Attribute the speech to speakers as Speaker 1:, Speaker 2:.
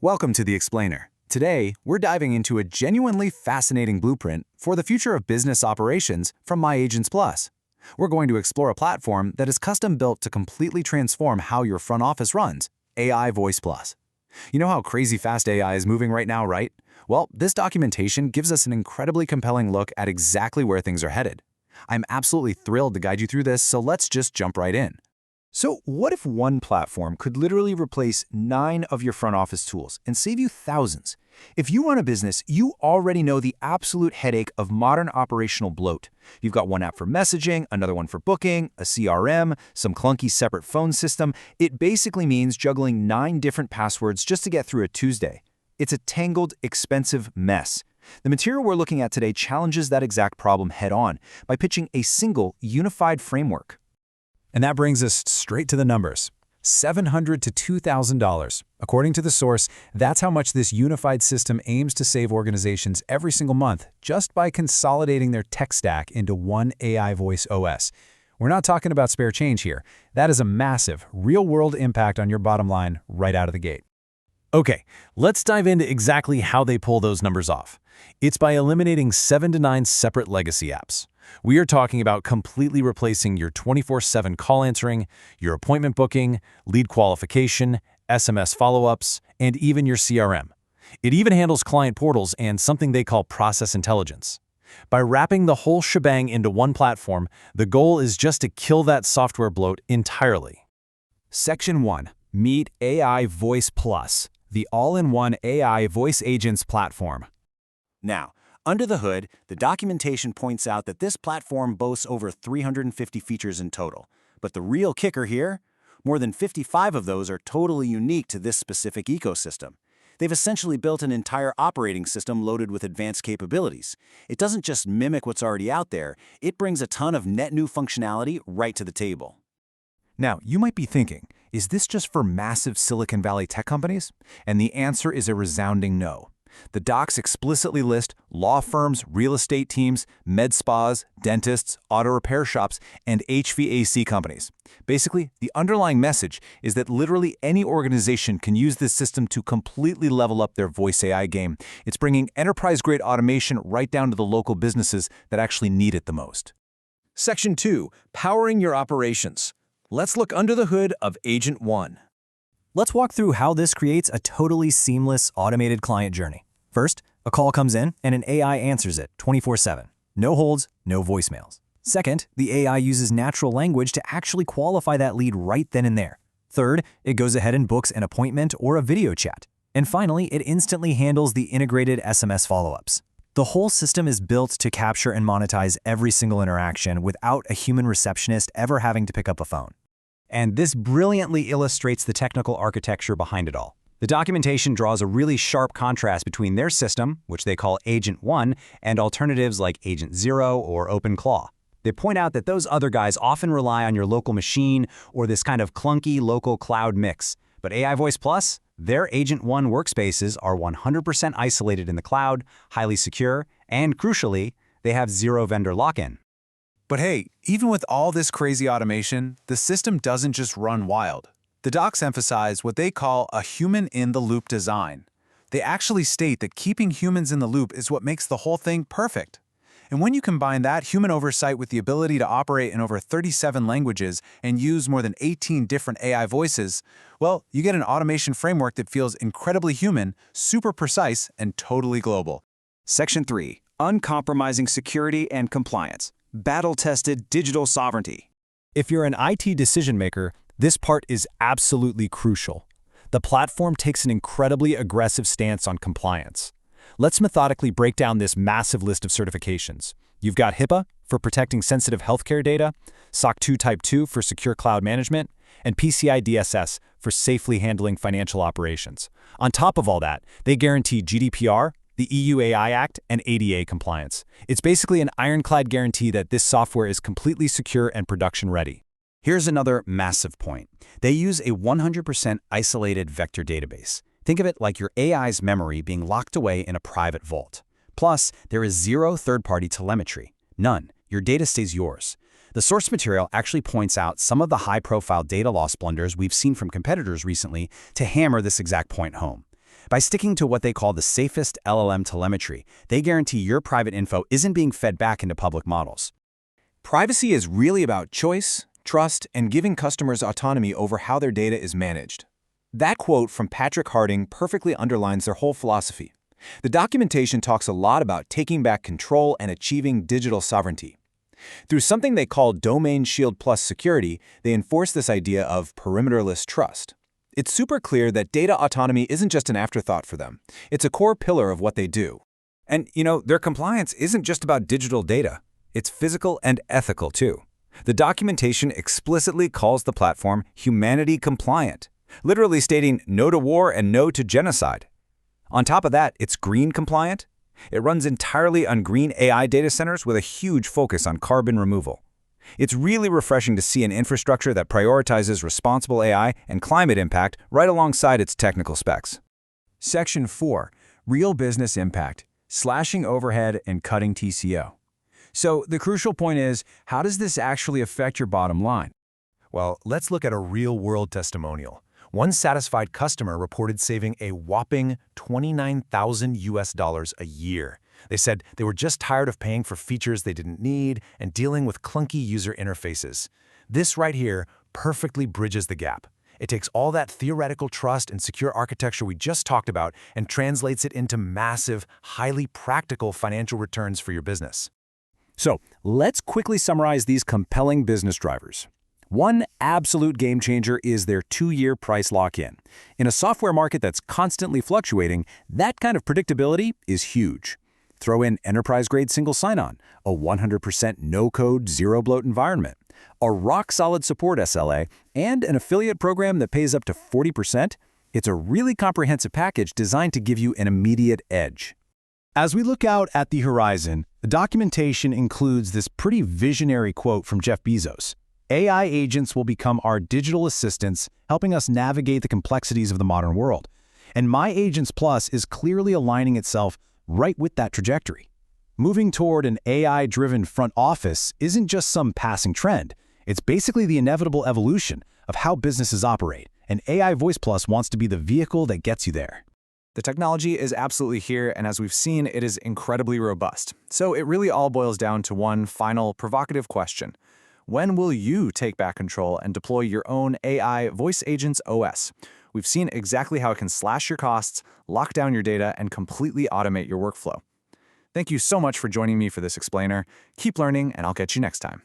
Speaker 1: Welcome to The Explainer. Today, we're diving into a genuinely fascinating blueprint for the future of business operations from My Agents Plus. We're going to explore a platform that is custom-built to completely transform how your front office runs, AI Voice Plus. You know how crazy fast AI is moving right now, right? Well, this documentation gives us an incredibly compelling look at exactly where things are headed. I'm absolutely thrilled to guide you through this, so let's just jump right in.
Speaker 2: So what if one platform could literally replace 9 of your front office tools and save you thousands? If you run a business, you already know the absolute headache of modern operational bloat. You've got one app for messaging, another one for booking, a CRM, some clunky separate phone system. It basically means juggling 9 different passwords just to get through a Tuesday. It's a tangled, expensive mess. The material we're looking at today challenges that exact problem head-on by pitching a single, unified framework.
Speaker 3: And that brings us straight to the numbers. $700 to $2,000. According to the source, that's how much this unified system aims to save organizations every single month just by consolidating their tech stack into one AI voice OS. We're not talking about spare change here. That is a massive, real-world impact on your bottom line right out of the gate.
Speaker 4: Okay, let's dive into exactly how they pull those numbers off. It's by eliminating 7 to 9 separate legacy apps. We are talking about completely replacing your 24/7 call answering, your appointment booking, lead qualification, SMS follow-ups, and even your CRM. It even handles client portals and something they call process intelligence. By wrapping the whole shebang into one platform, the goal is just to kill that software bloat entirely.
Speaker 1: Section 1. Meet AI Voice Plus, the all-in-one AI voice agents platform. Now, under the hood, the documentation points out that this platform boasts over 350 features in total. But the real kicker here? More than 55 of those are totally unique to this specific ecosystem. They've essentially built an entire operating system loaded with advanced capabilities. It doesn't just mimic what's already out there, it brings a ton of net new functionality right to the table.
Speaker 2: Now, you might be thinking, is this just for massive Silicon Valley tech companies? And the answer is a resounding no. The docs explicitly list law firms, real estate teams, med spas, dentists, auto repair shops, and HVAC companies. Basically, the underlying message is that literally any organization can use this system to completely level up their voice AI game. It's bringing enterprise-grade automation right down to the local businesses that actually need it the most.
Speaker 4: Section 2. Powering your operations. Let's look under the hood of Agent 1.
Speaker 3: Let's walk through how this creates a totally seamless, automated client journey. First, a call comes in and an AI answers it 24/7. No holds, no voicemails. Second, the AI uses natural language to actually qualify that lead right then and there. Third, it goes ahead and books an appointment or a video chat. And finally, it instantly handles the integrated SMS follow-ups. The whole system is built to capture and monetize every single interaction without a human receptionist ever having to pick up a phone. And this brilliantly illustrates the technical architecture behind it all. The documentation draws a really sharp contrast between their system, which they call Agent 1, and alternatives like Agent 0 or OpenClaw. They point out that those other guys often rely on your local machine or this kind of clunky local cloud mix. But AI Voice Plus, their Agent 1 workspaces are 100% isolated in the cloud, highly secure, and crucially, they have zero vendor lock-in.
Speaker 1: But hey, even with all this crazy automation, the system doesn't just run wild. The docs emphasize what they call a human-in-the-loop design. They actually state that keeping humans in the loop is what makes the whole thing perfect. And when you combine that human oversight with the ability to operate in over 37 languages and use more than 18 different AI voices, well, you get an automation framework that feels incredibly human, super precise, and totally global.
Speaker 5: Section 3. Uncompromising security and compliance. Battle-tested digital sovereignty.
Speaker 3: If you're an IT decision maker, this part is absolutely crucial. The platform takes an incredibly aggressive stance on compliance. Let's methodically break down this massive list of certifications. You've got HIPAA for protecting sensitive healthcare data, SOC 2 Type 2 for secure cloud management, and PCI DSS for safely handling financial operations. On top of all that, they guarantee GDPR, the EU AI Act, and ADA compliance. It's basically an ironclad guarantee that this software is completely secure and production-ready.
Speaker 5: Here's another massive point. They use a 100% isolated vector database. Think of it like your AI's memory being locked away in a private vault. Plus, there is zero third-party telemetry. None. Your data stays yours. The source material actually points out some of the high-profile data loss blunders we've seen from competitors recently to hammer this exact point home. By sticking to what they call the safest LLM telemetry, they guarantee your private info isn't being fed back into public models.
Speaker 2: Privacy is really about choice, trust, and giving customers autonomy over how their data is managed. That quote from Patrick Harding perfectly underlines their whole philosophy. The documentation talks a lot about taking back control and achieving digital sovereignty. Through something they call Domain Shield Plus security, they enforce this idea of perimeterless trust. It's super clear that data autonomy isn't just an afterthought for them. It's a core pillar of what they do.
Speaker 5: And, their compliance isn't just about digital data. It's physical and ethical, too. The documentation explicitly calls the platform humanity compliant, literally stating no to war and no to genocide. On top of that, it's green compliant. It runs entirely on green AI data centers with a huge focus on carbon removal. It's really refreshing to see an infrastructure that prioritizes responsible AI and climate impact right alongside its technical specs.
Speaker 3: Section 4. Real business impact. Slashing overhead and cutting TCO. So the crucial point is, how does this actually affect your bottom line?
Speaker 4: Well, let's look at a real-world testimonial. One satisfied customer reported saving a whopping $29,000 a year. They said they were just tired of paying for features they didn't need and dealing with clunky user interfaces. This right here perfectly bridges the gap. It takes all that theoretical trust and secure architecture we just talked about and translates it into massive, highly practical financial returns for your business.
Speaker 3: So let's quickly summarize these compelling business drivers. One absolute game changer is their 2-year price lock-in. In a software market that's constantly fluctuating, that kind of predictability is huge. Throw in enterprise-grade single sign-on, a 100% no-code, zero-bloat environment, a rock-solid support SLA, and an affiliate program that pays up to 40%. It's a really comprehensive package designed to give you an immediate edge. As we look out at the horizon, the documentation includes this pretty visionary quote from Jeff Bezos. AI agents will become our digital assistants, helping us navigate the complexities of the modern world. And My Agents Plus is clearly aligning itself right with that trajectory. Moving toward an AI-driven front office isn't just some passing trend. It's basically the inevitable evolution of how businesses operate, and AI Voice Plus wants to be the vehicle that gets you there.
Speaker 6: The technology is absolutely here, and as we've seen, it is incredibly robust. So it really all boils down to one final provocative question. When will you take back control and deploy your own AI Voice Agents OS? We've seen exactly how it can slash your costs, lock down your data, and completely automate your workflow. Thank you so much for joining me for this explainer. Keep learning, and I'll catch you next time.